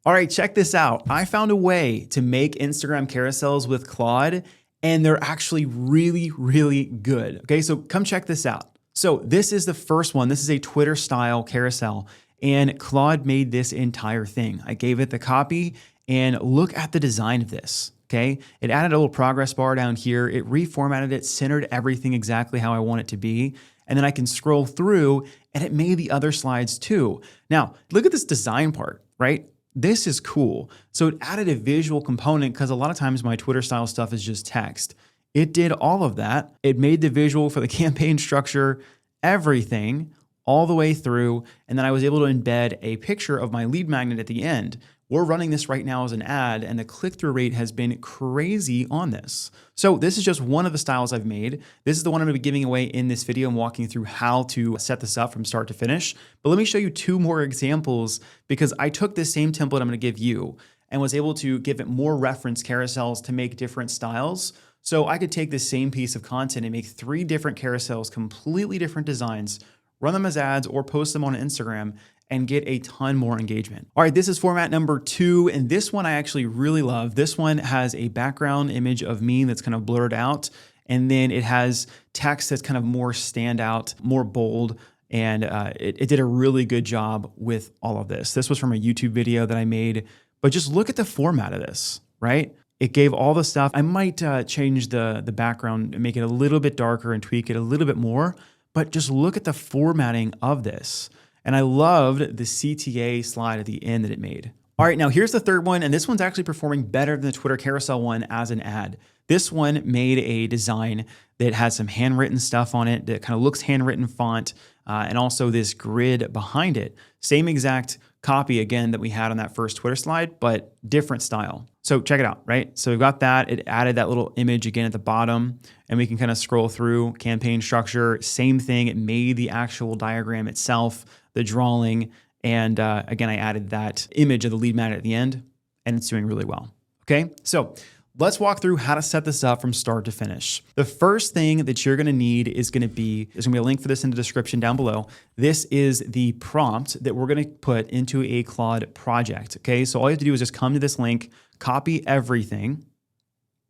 All right, check this out. I found a way to make Instagram carousels with Claude, and they're actually really, really good. Okay, so come check this out. So this is the first one. This is a Twitter style carousel, and Claude made this entire thing. I gave it the copy, and look at the design of this. Okay, it added a little progress bar down here. It reformatted it, centered everything exactly how I want it to be. And then I can scroll through and it made the other slides too. Now, look at this design part, right? This is cool. So it added a visual component because a lot of times my Twitter style stuff is just text. It did all of that. It made the visual for the campaign structure, everything all the way through. And then I was able to embed a picture of my lead magnet at the end. We're running this right now as an ad, and the click-through rate has been crazy on this. So this is just one of the styles I've made. This is the one I'm gonna be giving away in this video and walking through how to set this up from start to finish. But let me show you two more examples because I took this same template I'm gonna give you and was able to give it more reference carousels to make different styles. So I could take this same piece of content and make 3 different carousels, completely different designs, run them as ads or post them on Instagram and get a ton more engagement. All right, this is format number 2, and this one I actually really love. This one has a background image of me that's kind of blurred out, and then it has text that's kind of more standout, more bold, and it did a really good job with all of this. This was from a YouTube video that I made, but just look at the format of this, right? It gave all the stuff. I might change the background and make it a little bit darker and tweak it a little bit more, but just look at the formatting of this. And I loved the CTA slide at the end that it made. All right, now here's the third one, and this one's actually performing better than the Twitter carousel one as an ad. This one made a design that has some handwritten stuff on it that kind of looks handwritten font, and also this grid behind it. Same exact copy again that we had on that first Twitter slide, but different style. So check it out, right? So we've got that. It added that little image again at the bottom, and we can kind of scroll through campaign structure. Same thing. It made the actual diagram itself, the drawing, and again, I added that image of the lead magnet at the end, and it's doing really well. Okay, so let's walk through how to set this up from start to finish. The first thing that you're gonna need is gonna be, there's gonna be a link for this in the description down below. This is the prompt that we're gonna put into a Claude project, okay? So all you have to do is just come to this link, copy everything,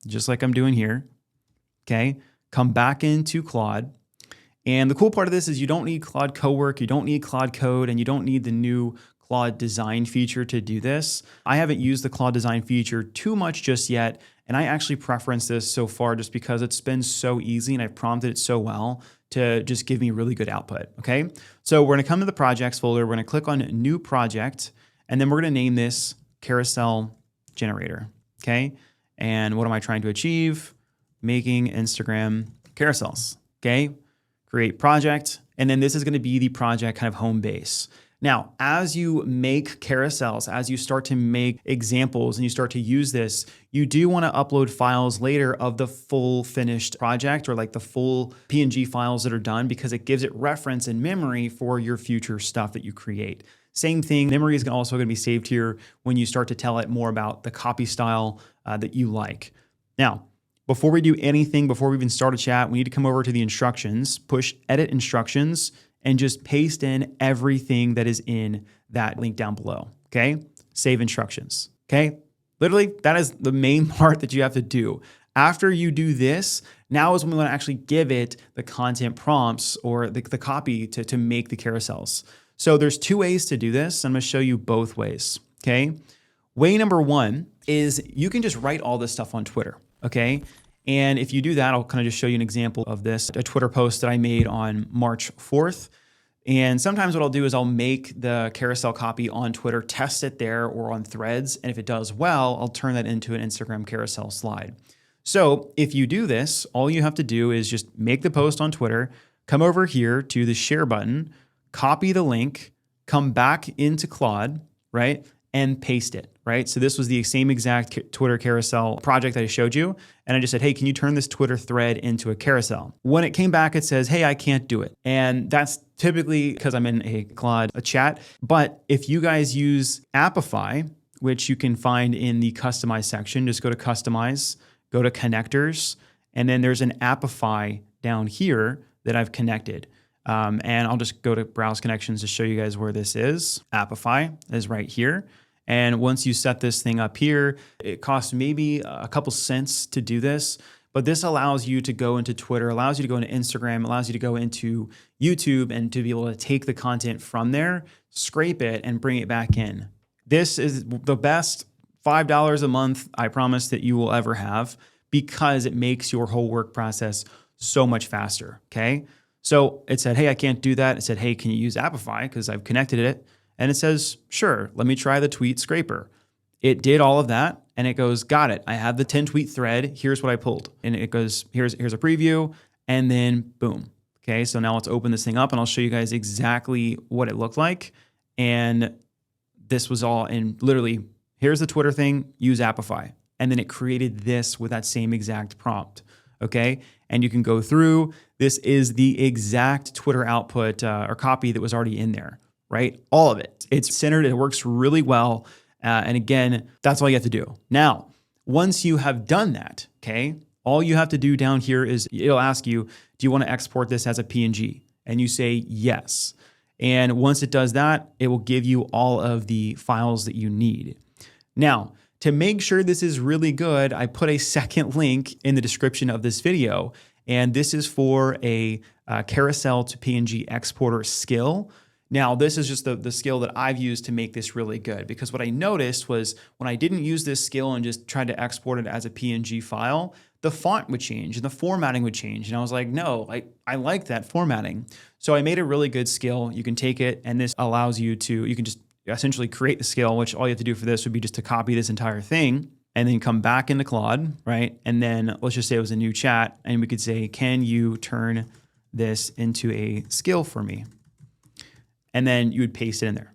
just like I'm doing here, okay? Come back into Claude. And the cool part of this is you don't need Claude Cowork, you don't need Claude Code, and you don't need the new Claude Design feature to do this. I haven't used the Claude Design feature too much just yet, and I actually preference this so far just because it's been so easy and I've prompted it so well to just give me really good output, okay? So we're gonna come to the projects folder, we're gonna click on New Project, and then we're gonna name this Carousel Generator, okay? And what am I trying to achieve? Making Instagram carousels, okay? Create project, and then this is gonna be the project kind of home base. Now, as you make carousels, as you start to make examples and you start to use this, you do wanna upload files later of the full finished project or like the full PNG files that are done because it gives it reference and memory for your future stuff that you create. Same thing, memory is also gonna be saved here when you start to tell it more about the copy style that you like. Now, before we do anything, before we even start a chat, we need to come over to the instructions, push edit instructions, and just paste in everything that is in that link down below, okay? Save instructions, okay? Literally, that is the main part that you have to do. After you do this, now is when we wanna actually give it the content prompts or the copy to make the carousels. So there's 2 ways to do this. I'm gonna show you both ways, okay? Way number 1 is you can just write all this stuff on Twitter, okay? And if you do that, I'll kind of just show you an example of this, a Twitter post that I made on March 4th. And sometimes what I'll do is I'll make the carousel copy on Twitter, test it there or on Threads. And if it does well, I'll turn that into an Instagram carousel slide. So if you do this, all you have to do is just make the post on Twitter, come over here to the share button, copy the link, come back into Claude, right? And paste it, right? So this was the same exact Twitter carousel project that I showed you. And I just said, hey, can you turn this Twitter thread into a carousel? When it came back, it says, hey, I can't do it. And that's typically because I'm in a Claude chat. But if you guys use Appify, which you can find in the customize section, just go to customize, go to connectors, and then there's an Appify down here that I've connected. And I'll just go to browse connections to show you guys where this is. Appify is right here. And once you set this thing up here, it costs maybe a couple cents to do this, but this allows you to go into Twitter, allows you to go into Instagram, allows you to go into YouTube and to be able to take the content from there, scrape it, and bring it back in. This is the best $5 a month, I promise, that you will ever have, because it makes your whole work process so much faster, okay? So it said, hey, I can't do that. It said, hey, can you use Apify? Because I've connected it. And it says, sure, let me try the tweet scraper. It did all of that, and it goes, got it. I have the 10 tweet thread. Here's what I pulled. And it goes, here's a preview, and then boom. Okay, so now let's open this thing up, and I'll show you guys exactly what it looked like. And this was all in literally, here's the Twitter thing, use Apify. And then it created this with that same exact prompt, okay? And you can go through, this is the exact Twitter output or copy that was already in there, right? All of it. It's centered, it works really well. And again, that's all you have to do. Now, once you have done that, okay, all you have to do down here is it'll ask you, do you want to export this as a PNG? And you say yes. And once it does that, it will give you all of the files that you need. Now, to make sure this is really good, I put a second link in the description of this video. And this is for a carousel to PNG exporter skill. Now, this is just the skill that I've used to make this really good, because what I noticed was when I didn't use this skill and just tried to export it as a PNG file, the font would change and the formatting would change. And I was like, no, I like that formatting. So I made a really good skill. You can take it, and this allows you to, you can just essentially create the skill, which all you have to do for this would be just to copy this entire thing and then come back into Claude, right? And then let's just say it was a new chat, and we could say, can you turn this into a skill for me? And then you would paste it in there,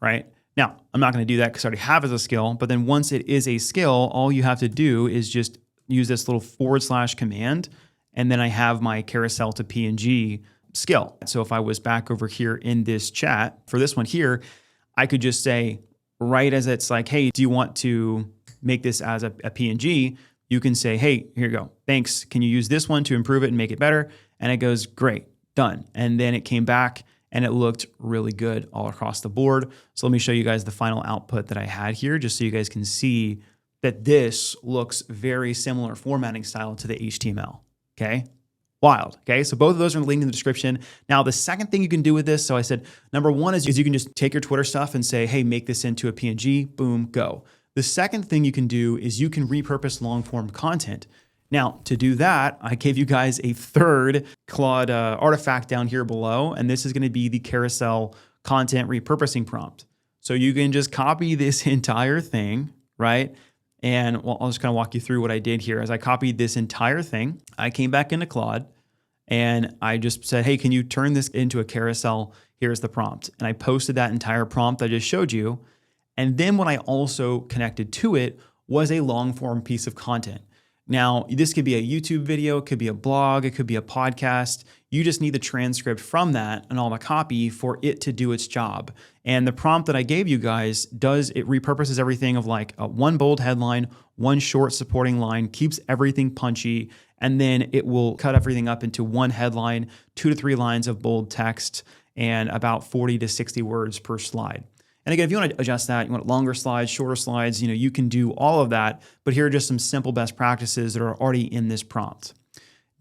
right? Now, I'm not gonna do that because I already have it as a skill, but then once it is a skill, all you have to do is just use this little / command, and then I have my carousel to PNG skill. So if I was back over here in this chat, for this one here, I could just say, right as it's like, hey, do you want to make this as a PNG? You can say, hey, here you go. Thanks. Can you use this one to improve it and make it better? And it goes, great, done. And then it came back and it looked really good all across the board. So let me show you guys the final output that I had here, just so you guys can see that this looks very similar formatting style to the HTML, okay? Wild, okay? So both of those are linked in the description. Now, the second thing you can do with this, so I said, number one is you can just take your Twitter stuff and say, hey, make this into a PNG, boom, go. The second thing you can do is you can repurpose long form content. Now, to do that, I gave you guys a third Claude artifact down here below, and this is gonna be the carousel content repurposing prompt. So you can just copy this entire thing, right? And well, I'll just kind of walk you through what I did here. As I copied this entire thing, I came back into Claude and I just said, hey, can you turn this into a carousel? Here's the prompt. And I posted that entire prompt I just showed you. And then what I also connected to it was a long form piece of content. Now, this could be a YouTube video, it could be a blog, it could be a podcast. You just need the transcript from that and all the copy for it to do its job. And the prompt that I gave you guys it repurposes everything of like one bold headline, one short supporting line, keeps everything punchy, and then it will cut everything up into one headline, 2 to 3 lines of bold text, and about 40 to 60 words per slide. And again, if you want to adjust that, you want longer slides, shorter slides, you can do all of that, but here are just some simple best practices that are already in this prompt.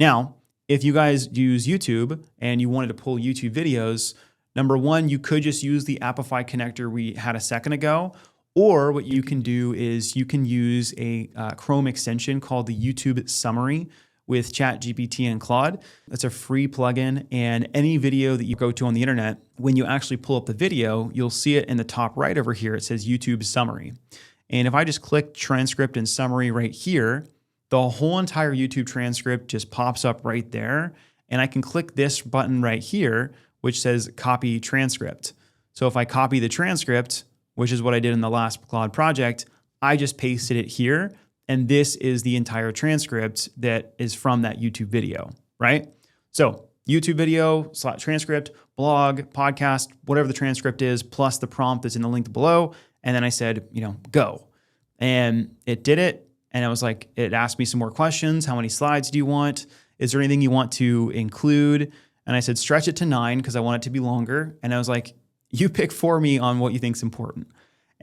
Now, if you guys use YouTube and you wanted to pull YouTube videos, number one, you could just use the Apify connector we had a second ago, or what you can do is you can use a Chrome extension called the YouTube Summary with ChatGPT and Claude. That's a free plugin, and any video that you go to on the internet, when you actually pull up the video, you'll see it in the top right over here. It says YouTube Summary. And if I just click transcript and summary right here, the whole entire YouTube transcript just pops up right there. And I can click this button right here, which says copy transcript. So if I copy the transcript, which is what I did in the last Claude project, I just pasted it here. And this is the entire transcript that is from that YouTube video, right? So YouTube video, transcript, blog, podcast, whatever the transcript is, plus the prompt that's in the link below. And then I said, go. And it did it. And I was like, it asked me some more questions. How many slides do you want? Is there anything you want to include? And I said, stretch it to 9 because I want it to be longer. And I was like, you pick for me on what you think is important.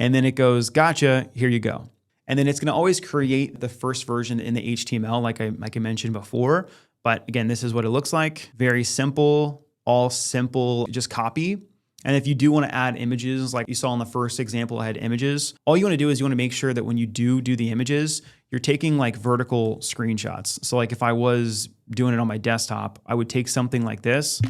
And then it goes, gotcha, here you go. And then it's gonna always create the first version in the HTML like I mentioned before. But again, this is what it looks like. Very simple, all simple, just copy. And if you do wanna add images, like you saw in the first example, I had images. All you wanna do is you wanna make sure that when you do the images, you're taking like vertical screenshots. So like if I was doing it on my desktop, I would take something like this,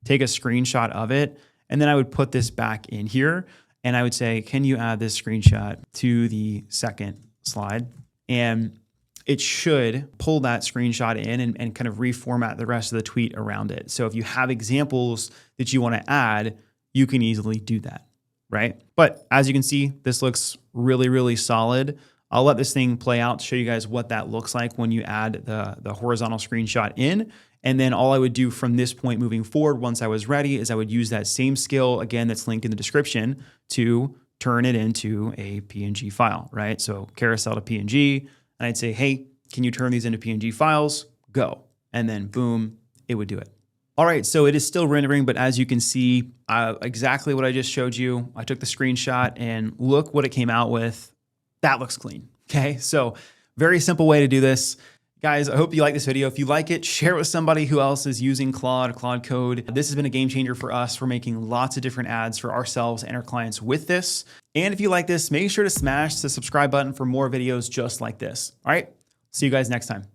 take a screenshot of it, and then I would put this back in here. And I would say, can you add this screenshot to the second slide? And it should pull that screenshot in and kind of reformat the rest of the tweet around it. So if you have examples that you want to add, you can easily do that, right? But as you can see, this looks really, really solid. I'll let this thing play out to show you guys what that looks like when you add the horizontal screenshot in. And then all I would do from this point moving forward, once I was ready, is I would use that same skill, again, that's linked in the description, to turn it into a PNG file, right? So carousel to PNG, and I'd say, hey, can you turn these into PNG files? Go. And then boom, it would do it. All right, so it is still rendering, but as you can see, exactly what I just showed you, I took the screenshot and look what it came out with. That looks clean, okay? So very simple way to do this. Guys, I hope you like this video. If you like it, share it with somebody who else is using Claude Code. This has been a game changer for us. We're making lots of different ads for ourselves and our clients with this. And if you like this, make sure to smash the subscribe button for more videos just like this. All right, see you guys next time.